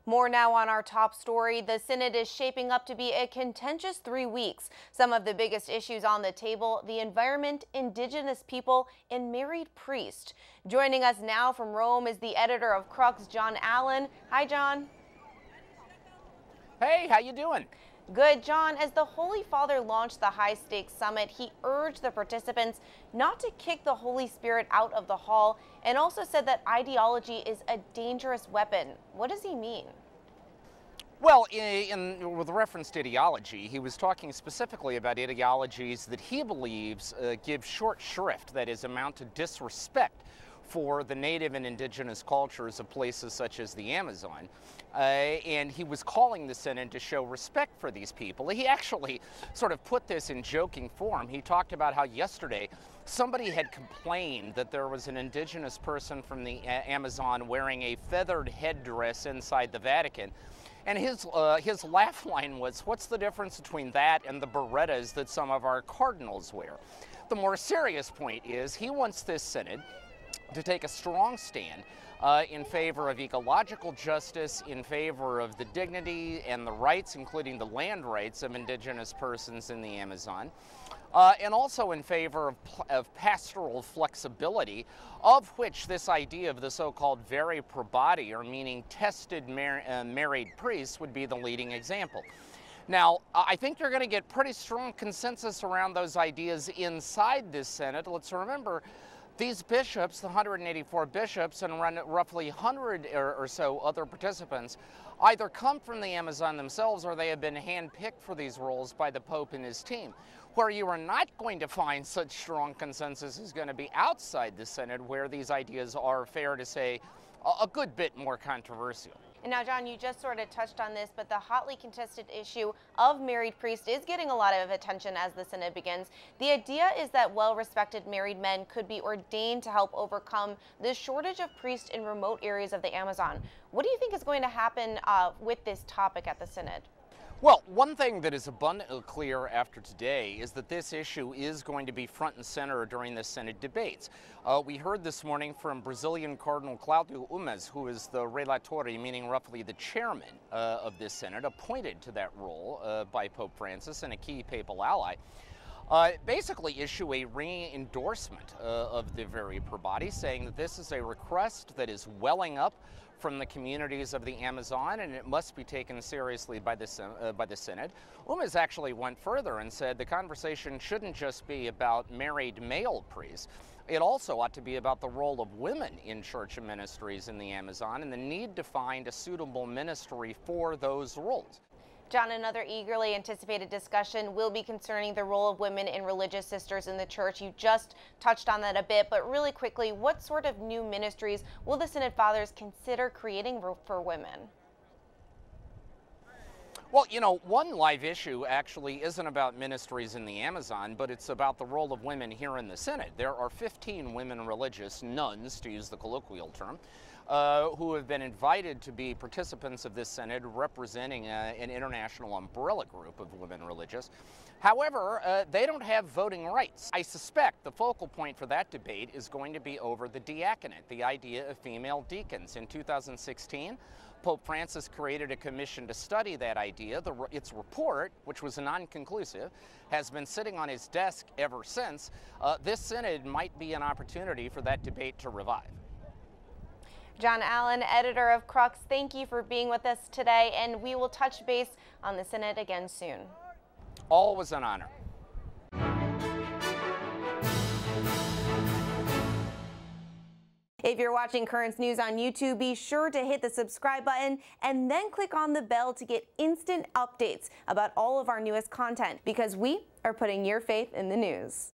More now on our top story. The Synod is shaping up to be a contentious 3 weeks. Some of the biggest issues on the table: the environment, indigenous people, and married priest. Joining us now from Rome is the editor of Crux, John Allen. Hi, John. Hey, how you doing? Good, John. As the Holy Father launched the High Stakes Summit, he urged the participants not to kick the Holy Spirit out of the hall and also said that ideology is a dangerous weapon. What does he mean? Well, with reference to ideology, he was talking specifically about ideologies that he believes give short shrift, that is, amount to disrespect for the native and indigenous cultures of places such as the Amazon. And he was calling the Synod to show respect for these people. He actually sort of put this in joking form. He talked about how yesterday somebody had complained that there was an indigenous person from the Amazon wearing a feathered headdress inside the Vatican. And his laugh line was, what's the difference between that and the Berettas that some of our cardinals wear? The more serious point is he wants this Synod to take a strong stand in favor of ecological justice, in favor of the dignity and the rights, including the land rights of indigenous persons in the Amazon, and also in favor of pastoral flexibility, of which this idea of the so-called vere probati, or meaning tested married priests, would be the leading example. Now, I think you're going to get pretty strong consensus around those ideas inside this Synod. Let's remember, these bishops, the 184 bishops and roughly 100 or so other participants, either come from the Amazon themselves or they have been handpicked for these roles by the Pope and his team. Where you are not going to find such strong consensus is going to be outside the Synod, where these ideas are, fair to say, a good bit more controversial. And now, John, you just sort of touched on this, but the hotly contested issue of married priests is getting a lot of attention as the Synod begins. The idea is that well-respected married men could be ordained to help overcome the shortage of priests in remote areas of the Amazon. What do you think is going to happen with this topic at the Synod? Well, one thing that is abundantly clear after today is that this issue is going to be front and center during the Synod debates. We heard this morning from Brazilian Cardinal Claudio Umes, who is the relatore, meaning roughly the chairman of this Synod, appointed to that role by Pope Francis and a key papal ally. Basically issue a re-endorsement of the vere probati, saying that this is a request that is welling up from the communities of the Amazon, and it must be taken seriously by the Synod. Umes actually went further and said the conversation shouldn't just be about married male priests. It also ought to be about the role of women in church and ministries in the Amazon and the need to find a suitable ministry for those roles. John, another eagerly anticipated discussion will be concerning the role of women and religious sisters in the church. You just touched on that a bit, but really quickly, what sort of new ministries will the Synod Fathers consider creating for women? Well, you know, one live issue actually isn't about ministries in the Amazon, but it's about the role of women here in the Synod. There are 15 women religious, nuns to use the colloquial term, who have been invited to be participants of this Synod, representing an international umbrella group of women religious. However, they don't have voting rights. I suspect the focal point for that debate is going to be over the diaconate, the idea of female deacons. In 2016, Pope Francis created a commission to study that idea. Its report, which was non-conclusive, has been sitting on his desk ever since. This Synod might be an opportunity for that debate to revive. John Allen, editor of Crux, thank you for being with us today, and we will touch base on the Synod again soon. Always an honor. If you're watching Currents News on YouTube, be sure to hit the subscribe button and then click on the bell to get instant updates about all of our newest content, because we are putting your faith in the news.